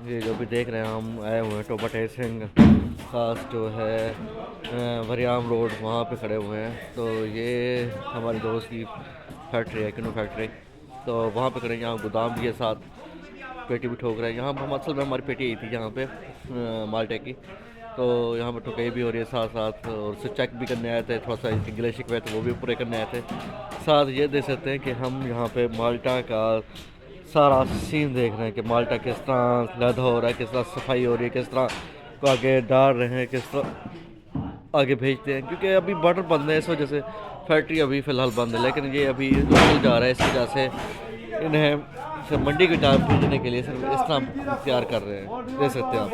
ये जो भी देख रहे हैं हम आए हुए हैं टोबा टेसिंग खास जो है वरियाम रोड वहाँ पे खड़े हुए हैं। तो ये हमारे दोस्त की फैक्ट्री है, किन्नू फैक्ट्री। तो वहाँ पे खड़े हैं, यहाँ गोदाम भी है, साथ पेटी भी ठोक रहे हैं। यहाँ हम असल में हमारी पेटी आई थी यहाँ पे माल्टे की, तो यहाँ पर ठुकाई भी हो रही है साथ साथ, और उससे चेक भी करने आए थे, थोड़ा सा इसके गिले शिकवे थे वो भी पूरे करने आए थे। साथ ये देख सकते हैं कि हम यहाँ पे माल्टा का सारा सीन देख रहे हैं कि माल्टा किस तरह लद हो रहा है, किस तरह सफाई हो रही है, किस तरह को आगे डाल रहे हैं, किस तरह आगे भेजते हैं। क्योंकि अभी बॉर्डर बंद है, इस वजह से फैक्ट्री अभी फ़िलहाल बंद है, लेकिन ये अभी खुल जा रहा है, इस वजह से इन्हें सिर्फ मंडी की तरफ भेजने के लिए सिर्फ इस तरह तैयार कर रहे हैं। देख सकते हैं आप,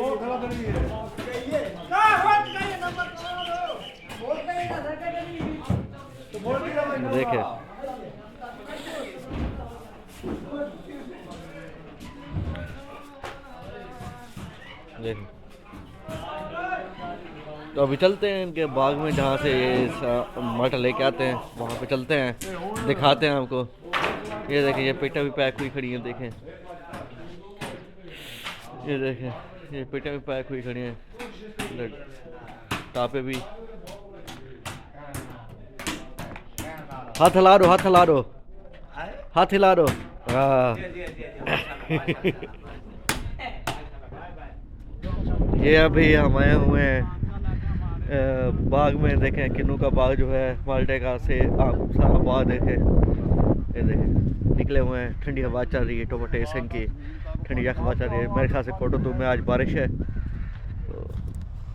देखें देखें। तो अभी चलते हैं इनके बाग में, जहाँ से ये मटर लेके आते हैं वहाँ पे चलते हैं, दिखाते हैं आपको। ये देखें, ये पेटा भी पैक हुई खड़ी है, देखें ये देखें, ये पेटा भी पैक हुई खड़ी है, टापे भी। हाथ हिला दो, हाथ हिला दो, हाथ हिला दो। हाँ ये अभी हम आए हुए हैं बाग में। देखें किन्नू का बाग जो है माल्टे का, से सारा बाग देखें, ये देखें निकले हुए हैं। ठंडी हवा चल रही है, टोबा टेसिंग की ठंडी हवा चल रही है। मेरे ख्याल से कोटोतू में आज बारिश है, तो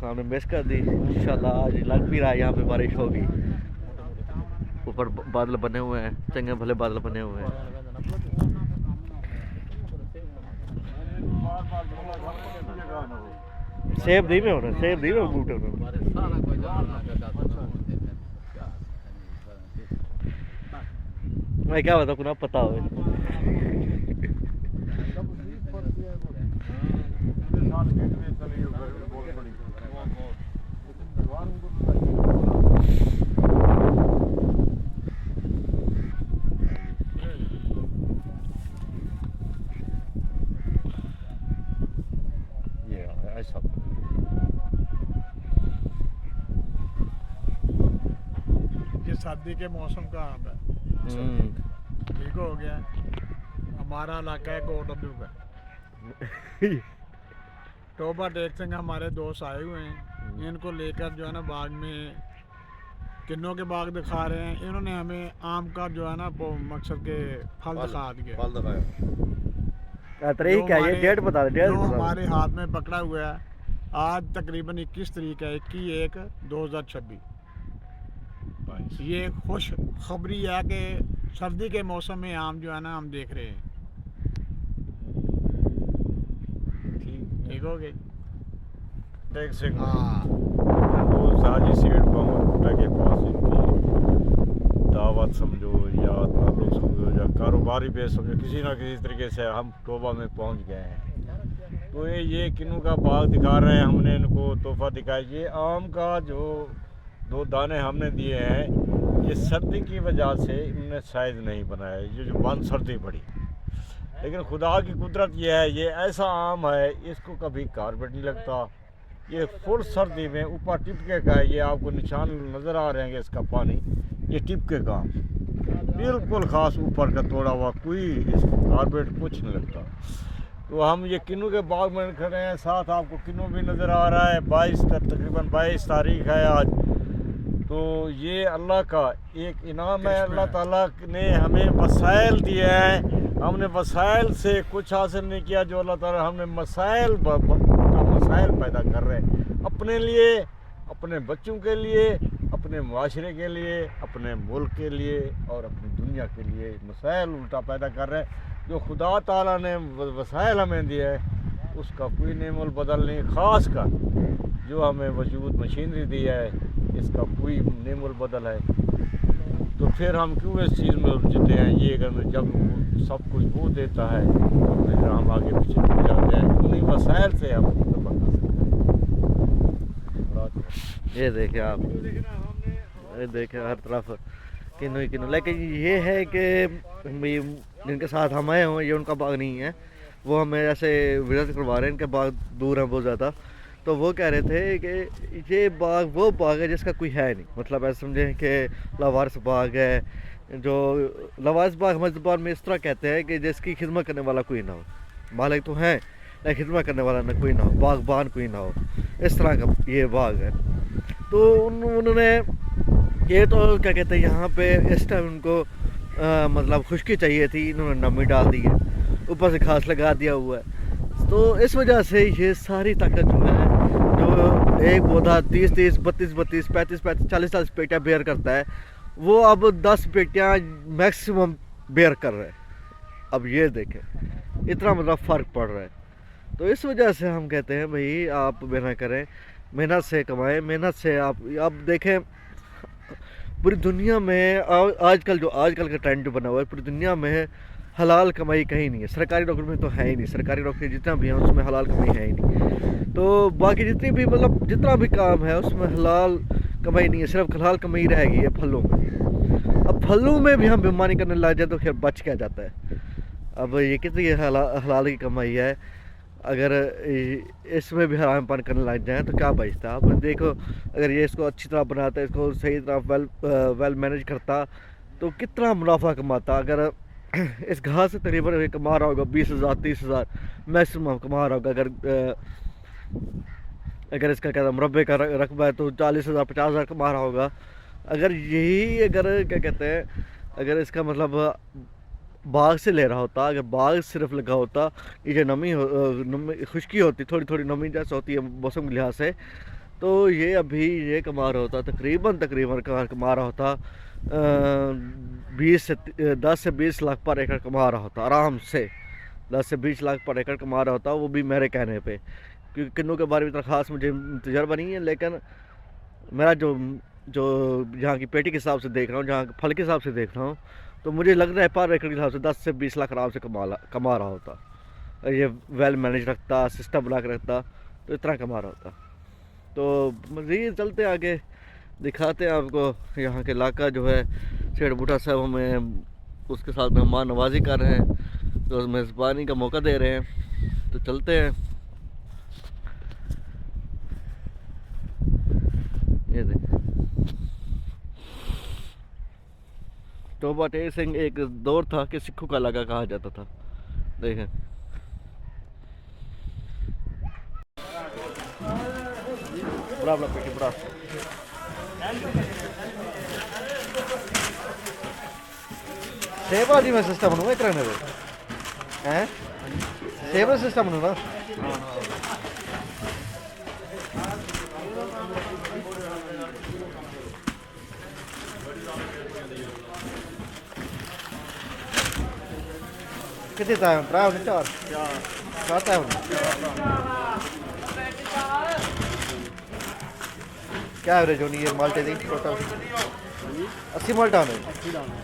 हमने मिस कर दी। इंशाल्लाह आज लग भी रहा है यहाँ पे बारिश होगी। ऊपर बादल बने हुए हैं, चंगे भले बादल बने हुए हैं। सेब दी में हो रहा है, सेब दी में बूटे में। मैं क्या बता कुछ पता हो। सर्दी के मौसम का आम है, ठीक हो गया। हमारा इलाका है कोटब्यू का। टोबा टेसिंग हमारे दोस्त आए हुए हैं, इनको लेकर जो है ना बाग में किन्नों के बाग दिखा रहे हैं। इन्होंने हमें आम का जो है ना मकसद के फल दिखा दिए। फल दिखाया तरीका ये डेट बता दे। हमारे हाथ में पकड़ा हुआ है, आज तकरीबन 21 तारीख है, 21/1/2026। ये खुश खबरी है कि सर्दी के मौसम में आम जो है ना हम देख रहे हैं। ठीक हो गई। के पास इनकी दावत समझो या ताल्लुक समझो या कारोबारी पे समझो, किसी ना किसी तरीके से हम टोबा में पहुंच गए हैं। तो ये किन्नू का बाग दिखा रहे हैं, हमने इनको तोहफा दिखाया। ये आम का जो 2 दाने हमने दिए हैं, ये सर्दी की वजह से इन्होंने साइज़ नहीं बनाया, ये जो बंद सर्दी पड़ी। लेकिन खुदा की कुदरत ये है, ये ऐसा आम है इसको कभी कारपेट नहीं लगता। ये फुल सर्दी में ऊपर टिपके का है, ये आपको निशान नज़र आ रहे हैं इसका पानी, ये टिपके का बिल्कुल ख़ास ऊपर का तोड़ा हुआ, कोई कारपेट कुछ नहीं लगता। तो हम ये किन्नू के बाग में खड़े हैं, साथ आपको किन्नू भी नज़र आ रहा है। तकरीबन 22 तारीख है आज। तो ये अल्लाह का एक इनाम है, अल्लाह ताला ने हमें वसाइल दिए हैं। हमने वसाइल से कुछ हासिल नहीं किया, जो अल्लाह ताला हमने मसाइल मसाइल पैदा कर रहे हैं अपने लिए, अपने बच्चों के लिए, अपने माशरे के लिए, अपने मुल्क के लिए और अपनी दुनिया के लिए मसाइल उल्टा पैदा कर रहे हैं। जो खुदा ताला ने वसाइल हमें दिया है उसका कोई नेमल बदल नहीं, ख़ास कर जो हमें वजूद मशीनरी दी है इसका कोई नेमल बदल है। तो फिर हम क्यों इस चीज़ में उलझते हैं? ये अगर जब सब कुछ वो देता है तो फिर हम आगे पीछे हो जाते हैं, उन्हीं वसाइल से हम ये देखें आप, ये देखें हर तरफ किन्नू ही किन्नू। लेकिन ये है कि जिनके साथ हम आए हों ये उनका बाग नहीं है, वो हमें ऐसे विजिट करवा रहे हैं, इनके बाग दूर हैं बहुत ज़्यादा। तो वो कह रहे थे कि ये बाग वो बाग है जिसका कोई है नहीं, मतलब ऐसे समझें कि लावारिस बाग है। जो लावारिस बाग हमारे ज़बान में इस तरह कहते हैं कि जिसकी खिदमत करने वाला कोई ना हो, मालिक तो हैं लेकिन खिदमत करने वाला ना कोई ना हो, बागबान कोई ना हो, इस तरह का ये बाग है। तो उन्होंने ये तो क्या कहते हैं यहाँ पे इस टाइम उनको मतलब खुश्की चाहिए थी, इन्होंने नमी डाल दी है, ऊपर से घास लगा दिया हुआ है। तो इस वजह से ये सारी ताकत जो है, जो एक पौधा 30-30, 32-32, 35-35, 40-40 पेटियाँ बेयर करता है, वो अब 10 पेटियाँ मैक्सिमम बेयर कर रहे हैं। अब ये देखें इतना मतलब फ़र्क पड़ रहा है। तो इस वजह से हम कहते हैं भाई आप मेहनत करें, मेहनत से कमाएं, मेहनत से आप देखें पूरी दुनिया में आजकल का ट्रेंड जो बना हुआ है पूरी दुनिया में, हलाल कमाई कहीं नहीं है। सरकारी नौकरी में तो है ही नहीं, सरकारी नौकरी जितना भी है उसमें हलाल कमाई है ही नहीं। तो बाकी जितनी भी मतलब जितना भी काम है उसमें हलाल कमाई नहीं है, सिर्फ हलाल कमाई रहेगी है फलों में। अब फलों में भी हम बेईमानी करने लग जाए तो फिर बच क्या जाता है। अब ये कितनी हलाल की कमाई है, अगर इसमें भी हरामपन करने लग जाए तो क्या बचता। आप देखो अगर ये इसको अच्छी तरह बनाता, इसको सही तरह वेल मैनेज करता तो कितना मुनाफा कमाता। अगर इस घास से तकरीबन कमा रहा होगा 20,000 30,000 मैक्सिमम कमा रहा होगा। अगर इसका क्या मुरब्बे का रकबा है तो 40,000 50,000 कमा रहा होगा। अगर क्या कहते हैं, अगर इसका मतलब बाग से ले रहा होता, अगर बाग सिर्फ लगा होता, ये जो नमी खुश्की होती, थोड़ी थोड़ी नमी जैसे होती है मौसम के लिहाज से, तो ये अभी ये कमा रहा होता तकरीबन कमा रहा होता 10 से 20 लाख पर एकड़ कमा रहा होता आराम से। 10 से 20 लाख पर एकड़ कमा रहा होता, वो भी मेरे कहने पे, क्योंकि किन्नू के बारे में इतना ख़ास मुझे तजर्बा नहीं है। लेकिन मेरा जो यहाँ की पेटी के हिसाब से देख रहा हूँ, जहाँ फल के हिसाब से देख रहा हूँ, तो मुझे लग रहा है पर एकड़ के हिसाब से 10 से 20 लाख आराम से कमा रहा होता। ये वेल मैनेज रखता, सिस्टम बना के रखता तो इतना कमा रहा होता। तो मज़ीद चलते आगे दिखाते हैं आपको यहाँ के इलाका जो है। सेठ बूटा साहब हमें उसके साथ मेहमान नवाजी कर रहे हैं, तो मेज़बानी का मौका दे रहे हैं, तो चलते हैं। ये देखें टोबा टेर सिंह एक दौर था कि सिखों का इलाका कहा जाता था। देखें बड़ा पेटी बड़ा सेवा जी में सिस्टम बनूंगा एक रहने हैं, सेवा सिस्टम बनूंगा। कितने टाइम ट्राई होने चार टाइम क्या एवरेज होनी है माल्टे दी टोटल? 80 माल्टा में 80 दाना।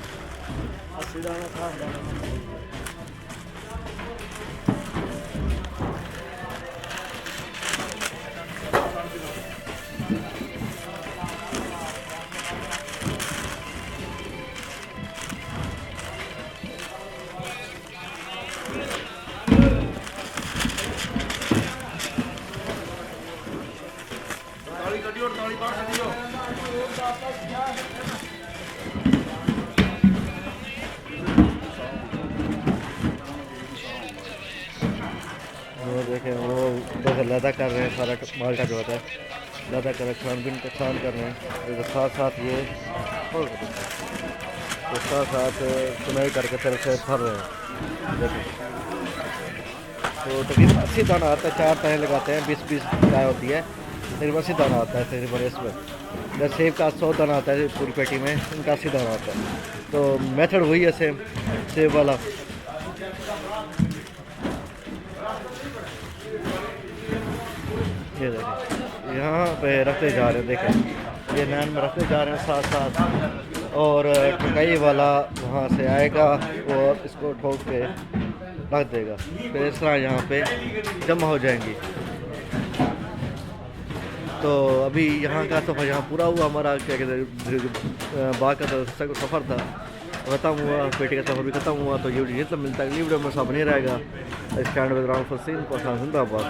देखें वो जैसे लदा कर रहे हैं, सारा माल्टा जो होता है लदा कर रहे हैं, छानबीन का छान कर रहे हैं, तो साथ साथ ये तो साथ साथ सुनाई करके फिर से भर रहे हैं। देखें तो तकरीबन 80 दाना आता है, 4 तने लगाते हैं, 20-20 गाय होती है, तकरीबन 80 दाना आता है तकरीबन इसमें। अगर सेब का 100 दाना आता है पूरी पेटी में, इनका 80 दाना आता है। तो मेथड वही है सेम सेब वाला। ये देखें यहाँ पे रखते जा रहे हैं, देखें ये नैन में रखते जा रहे हैं साथ साथ, और ठकाई वाला वहाँ से आएगा और इसको ठोक के रख देगा, फिर इस तरह यहाँ पे जमा हो जाएंगी। तो अभी यहाँ का सफ़र यहाँ पूरा हुआ हमारा, क्या कहते हैं, बाग का तो सफ़र था ख़त्म हुआ, पेटी का सफ़र भी ख़त्म हुआ। तो ये तो मिलता है अगली वीडियो में, सब नहीं रहेगा। स्टैंड विद राम फसीन को जिंदाबाद।